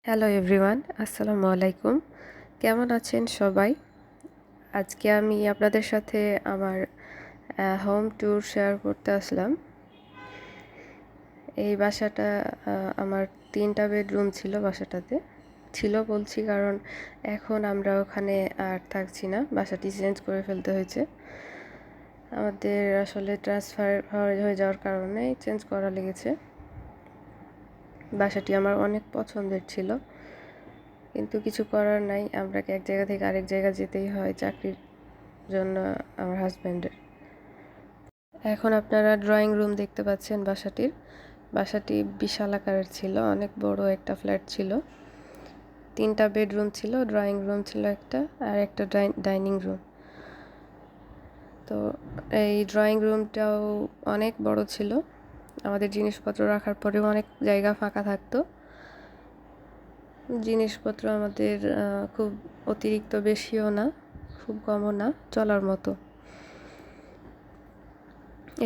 Hello everyone, আসসালামু আলাইকুম। কেমন আছেন সবাই? আজকে আমি আপনাদের সাথে আমার হোম ট্যুর শেয়ার করতে আসলাম। এই বাসাটা আমার ৩টা বেডরুম ছিল বাসাটাতে। ছিল বলছি কারণ এখন আমরা ওখানে আর থাকছি না, বাসাটি চেঞ্জ করে ফেলতে হয়েছে। আমাদের আসলে ট্রান্সফার হয়ে যাওয়ার কারণে চেঞ্জ করা লেগেছে। বাসাটি আমার অনেক পছন্দের ছিল, কিন্তু কিছু করার নাই, আমরাকে এক জায়গা থেকে আরেক জায়গা যেতেই হয় চাকরির জন্য আমার হাজব্যান্ডের। এখন আপনারা ড্রয়িং রুম দেখতে পাচ্ছেন বাসাটি বিশাল আকারের ছিল, অনেক বড় একটা ফ্ল্যাট ছিল। ৩টা বেডরুম ছিল, ড্রয়িং রুম ছিল একটা, আর একটা ডাইনিং রুম। তো এই ড্রয়িং রুমটাও অনেক বড় ছিল, আমাদের জিনিসপত্র রাখার পরেও অনেক জায়গা ফাঁকা থাকতো। জিনিসপত্র আমাদের খুব অতিরিক্ত বেশিও না, খুব কমও না, চলার মতো।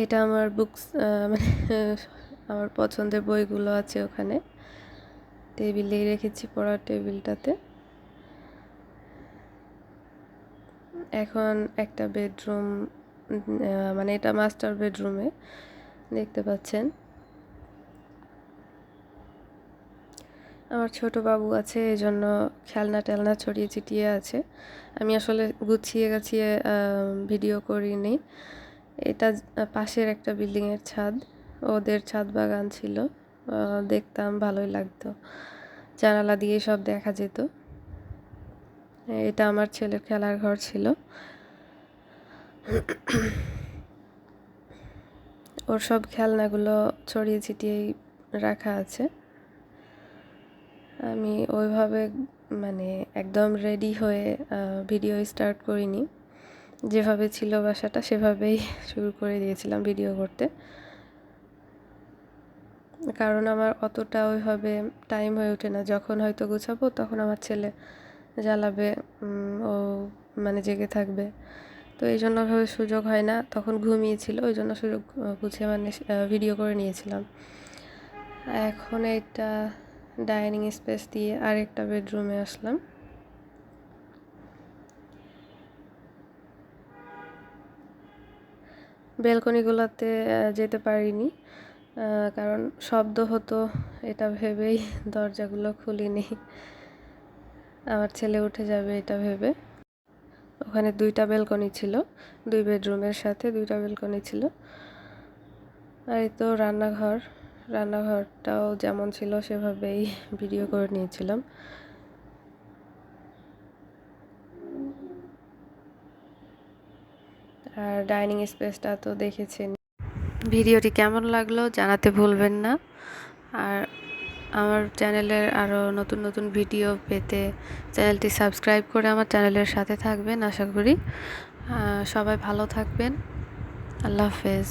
এটা আমার বুকস, মানে আমার পছন্দের বইগুলো আছে ওখানে, টেবিলেই রেখেছি, পড়ার টেবিলটাতে। এখন একটা বেডরুম, মানে এটা মাস্টার বেডরুমে দেখতে পাচ্ছেন। আমার ছোট বাবু আছে, এই জন্য খেলনা টেলনা ছড়িয়ে ছিটিয়ে আছে। আমি আসলে গুছিয়ে গাছিয়ে ভিডিও করিনি। এটা পাশের একটা বিল্ডিংয়ের ছাদ, ওদের ছাদ বাগান ছিল, দেখতাম ভালোই লাগতো, জানালা দিয়ে সব দেখা যেত। এটা আমার ছেলের খেলার ঘর ছিল, ওর সব খেলনাগুলো ছড়িয়ে ছিটিয়েই রাখা আছে। আমি ওইভাবে মানে একদম রেডি হয়ে ভিডিও স্টার্ট করিনি, যেভাবে ছিল বাসাটা সেভাবেই শুরু করে দিয়েছিলাম ভিডিও করতে, কারণ আমার অতটা ওইভাবে টাইম হয়ে ওঠে না। যখন হয়তো গুছাবো তখন আমার ছেলে জ্বালাবে, ও মানে জেগে থাকবে, তো এই জন্য ওইভাবে সুযোগ হয় না। তখন ঘুমিয়েছিল, ওই জন্য সুযোগ বুঝে মানে ভিডিও করে নিয়েছিলাম। এখন এটা ডাইনিং স্পেস দিয়ে আরেকটা বেডরুমে আসলাম। বেলকনিগুলোতে যেতে পারিনি, কারণ শব্দ হতো, এটা ভেবেই দরজাগুলো খুলিনি, আমার ছেলে উঠে যাবে এটা ভেবে। ওখানে 2টা বেলকনি ছিল, 2 বেডরুমের সাথে 2টা বেলকনি ছিল। আর এই তো রান্নাঘরটাও যেমন ছিল সেভাবেই ভিডিও করে নিয়েছিলাম। আর ডাইনিং স্পেসটা তো দেখেছেন। ভিডিওটি কেমন লাগলো জানাতে ভুলবেন না। আর আমার চ্যানেলের আরও নতুন নতুন ভিডিও পেতে চ্যানেলটি সাবস্ক্রাইব করে আমার চ্যানেলের সাথে থাকবেন আশা করি। সবাই ভালো থাকবেন। আল্লাহ হাফেজ।